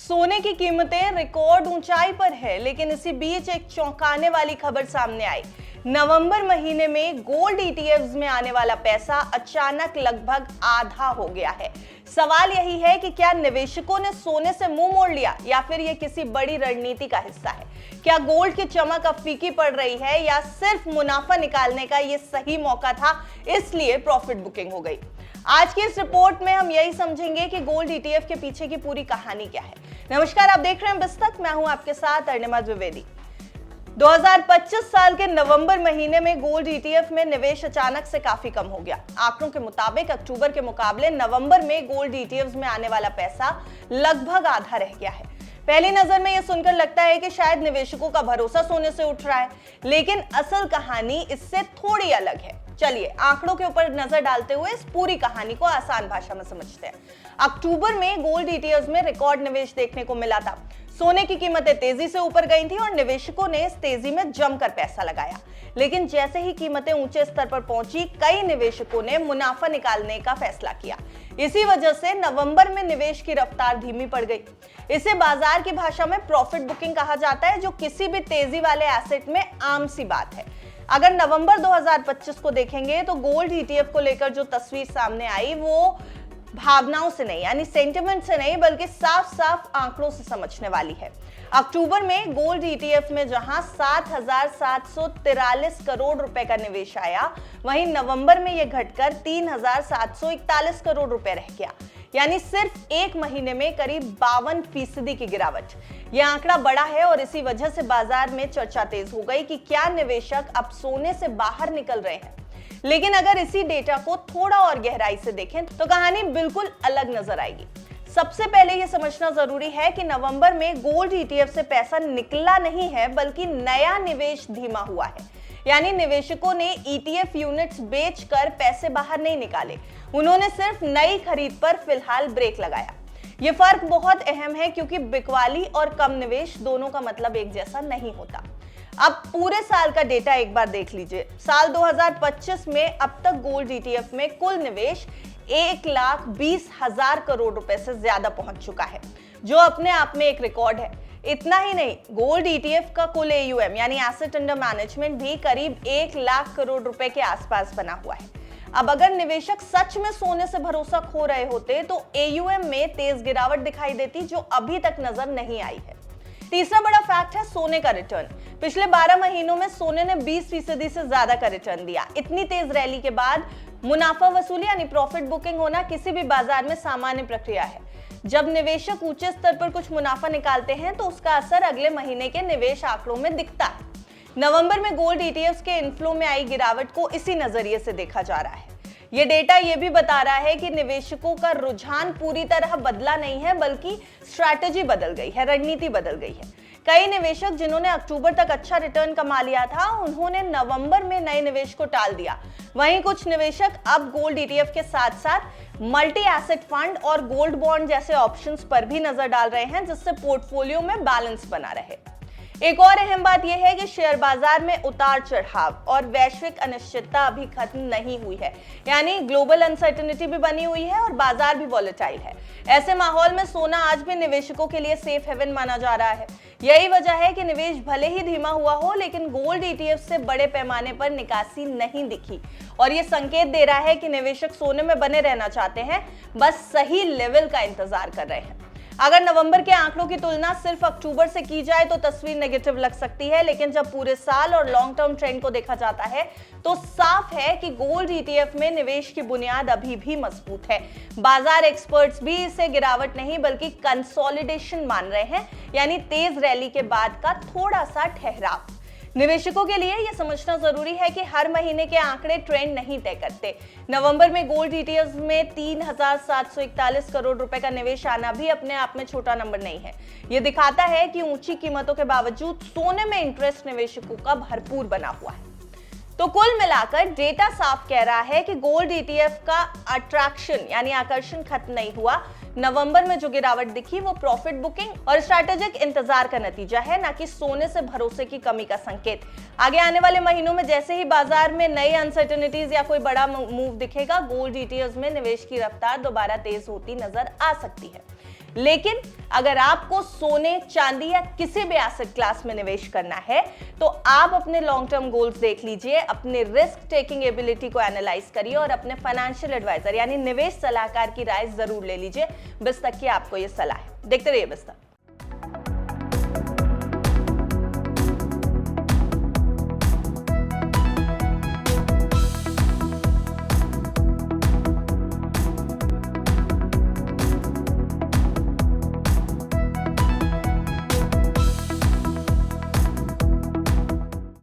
सोने की कीमतें रिकॉर्ड ऊंचाई पर है, लेकिन इसी बीच एक चौंकाने वाली खबर सामने आई। नवंबर महीने में गोल्ड ईटीएफ्स में आने वाला पैसा अचानक लगभग आधा हो गया है। सवाल यही है कि क्या निवेशकों ने सोने से मुंह मोड़ लिया या फिर यह किसी बड़ी रणनीति का हिस्सा है? क्या गोल्ड की चमक अब फीकी पड़ रही है या सिर्फ मुनाफा निकालने का यह सही मौका था, इसलिए प्रॉफिट बुकिंग हो गई? आज की इस रिपोर्ट में हम यही समझेंगे कि गोल्ड ईटीएफ के पीछे की पूरी कहानी क्या है। नमस्कार, आप देख रहे हैं बिस्तक, मैं हूं आपके साथ अर्णिमा द्विवेदी। 2025 साल के नवंबर महीने में गोल्ड ईटीएफ में निवेश अचानक से काफी कम हो गया। आंकड़ों के मुताबिक अक्टूबर के मुकाबले नवंबर में गोल्ड ईटीएफ में आने वाला पैसा लगभग आधा रह गया है। पहली नजर में यह सुनकर लगता है कि शायद निवेशकों का भरोसा सोने से उठ रहा है, लेकिन असल कहानी इससे थोड़ी अलग है। चलिए आंकड़ों के ऊपर नजर डालते हुए इस पूरी कहानी को आसान भाषा में समझते हैं। अक्टूबर में गोल्ड ईटीएफ में रिकॉर्ड निवेश देखने को मिला था। सोने की कीमतें तेजी से ऊपर गई थी और निवेशकों ने इस तेजी में जमकर पैसा लगाया। लेकिन जैसे ही कीमतें ऊंचे स्तर पर पहुंची, कई निवेशकों ने मुनाफा निकालने का फैसला किया। इसी वजह से नवंबर में निवेश की रफ्तार धीमी पड़ गई। इसे बाजार की भाषा में प्रॉफिट बुकिंग कहा जाता है, जो किसी भी तेजी वाले एसेट में आम सी बात है। अगर नवंबर 2025 को देखेंगे तो गोल्ड ईटीएफ को लेकर जो तस्वीर सामने आई वो भावनाओं से नहीं, यानी सेंटिमेंट से नहीं, बल्कि साफ साफ आंकड़ों से समझने वाली है। अक्टूबर में गोल्ड ईटीएफ में जहां 7,743 करोड़ रुपए का निवेश आया, वहीं नवंबर में यह घटकर 3,741 करोड़ रुपए रह गया, यानी सिर्फ एक महीने में करीब 52% की गिरावट। यह आंकड़ा बड़ा है और इसी वजह से बाजार में चर्चा तेज हो गई कि क्या निवेशक अब सोने से बाहर निकल रहे हैं। लेकिन अगर इसी डेटा को थोड़ा और गहराई से देखें तो कहानी बिल्कुल अलग नजर आएगी। सबसे पहले यह समझना जरूरी है कि नवंबर में गोल्ड ईटीएफ से पैसा निकला नहीं है, बल्कि नया निवेश धीमा हुआ है। यानी निवेशकों ने ईटीएफ यूनिट्स बेचकर पैसे बाहर नहीं निकाले, उन्होंने सिर्फ नई खरीद पर फिलहाल ब्रेक लगाया। यह फर्क बहुत अहम है, क्योंकि बिकवाली और कम निवेश दोनों का मतलब एक जैसा नहीं होता। अब पूरे साल का डेटा एक बार देख लीजिए। साल 2025 में अब तक गोल्ड ईटीएफ में कुल निवेश 1,20,000 करोड़ रुपए से ज्यादा पहुंच चुका है, जो अपने आप में एक रिकॉर्ड है। इतना ही नहीं, गोल्ड ईटीएफ का कुल एयूएम यानी एसेट अंडर मैनेजमेंट भी करीब 1 लाख करोड़ रुपए के आसपास बना हुआ है। अब अगर निवेशक सच में सोने से भरोसा खो रहे होते तो एयूएम में तेज गिरावट दिखाई देती, जो अभी तक नजर नहीं आई है। तीसरा बड़ा फैक्ट है सोने का रिटर्न। पिछले 12 महीनों में सोने ने 20% से ज्यादा का रिटर्न दिया। इतनी तेज रैली के बाद मुनाफा वसूली यानी प्रॉफिट बुकिंग होना किसी भी बाजार में सामान्य प्रक्रिया है। जब निवेशक ऊंचे स्तर पर कुछ मुनाफा निकालते हैं तो उसका असर अगले महीने के निवेश आंकड़ों में दिखता है। नवंबर में गोल्ड ईटीएफ के इनफ्लो में आई गिरावट को इसी नजरिए से देखा जा रहा है। ये डेटा ये भी बता रहा है कि निवेशकों का रुझान पूरी तरह बदला नहीं है, बल्कि स्ट्रैटेजी बदल गई है, रणनीति बदल गई है। कई निवेशक जिन्होंने अक्टूबर तक अच्छा रिटर्न कमा लिया था, उन्होंने नवंबर में नए निवेश को टाल दिया। वहीं कुछ निवेशक अब गोल्ड ईटीएफ के साथ साथ मल्टी एसेट फंड और गोल्ड बॉन्ड जैसे ऑप्शंस पर भी नजर डाल रहे हैं, जिससे पोर्टफोलियो में बैलेंस बना रहे। एक और अहम बात यह है कि शेयर बाजार में उतार चढ़ाव और वैश्विक अनिश्चितता अभी खत्म नहीं हुई है, यानी ग्लोबल अनसर्टेनिटी भी बनी हुई है और बाजार भी वॉलेटाइल है। ऐसे माहौल में सोना आज भी निवेशकों के लिए सेफ हेवन माना जा रहा है। यही वजह है कि निवेश भले ही धीमा हुआ हो, लेकिन गोल्ड ईटीएफ से बड़े पैमाने पर निकासी नहीं दिखी, और यह संकेत दे रहा है कि निवेशक सोने में बने रहना चाहते हैं, बस सही लेवल का इंतजार कर रहे हैं। अगर नवंबर के आंकड़ों की तुलना सिर्फ अक्टूबर से की जाए तो तस्वीर नेगेटिव लग सकती है, लेकिन जब पूरे साल और लॉन्ग टर्म ट्रेंड को देखा जाता है तो साफ है कि गोल्ड ईटीएफ में निवेश की बुनियाद अभी भी मजबूत है। बाजार एक्सपर्ट्स भी इसे गिरावट नहीं बल्कि कंसोलिडेशन मान रहे हैं, यानी तेज रैली के बाद का थोड़ा सा ठहराव। निवेशकों के लिए यह समझना जरूरी है कि हर महीने के आंकड़े ट्रेंड नहीं तय करते। नवंबर में गोल्ड ईटीएफ में 3,741 करोड़ रुपए का निवेश आना भी अपने आप में छोटा नंबर नहीं है। यह दिखाता है कि ऊंची कीमतों के बावजूद सोने में इंटरेस्ट निवेशकों का भरपूर बना हुआ है। तो कुल मिलाकर डेटा साफ कह रहा है कि गोल्ड ईटीएफ का अट्रैक्शन यानी आकर्षण खत्म नहीं हुआ। नवंबर में जो गिरावट दिखी वो प्रॉफिट बुकिंग और स्ट्रैटेजिक इंतजार का नतीजा है, ना कि सोने से भरोसे की कमी का संकेत। आगे आने वाले महीनों में जैसे ही बाजार में नई अनसर्टेनिटीज या कोई बड़ा मूव दिखेगा, गोल्ड ईटीएफ में निवेश की रफ्तार दोबारा तेज होती नजर आ सकती है। लेकिन अगर आपको सोने, चांदी या किसी भी एसेट क्लास में निवेश करना है तो आप अपने लॉन्ग टर्म गोल्स देख लीजिए, अपने रिस्क टेकिंग एबिलिटी को एनालाइज करिए और अपने फाइनेंशियल एडवाइजर यानी निवेश सलाहकार की राय जरूर ले लीजिए। बिस्तक की आपको यह सलाह है। देखते रहिए बिस्तक।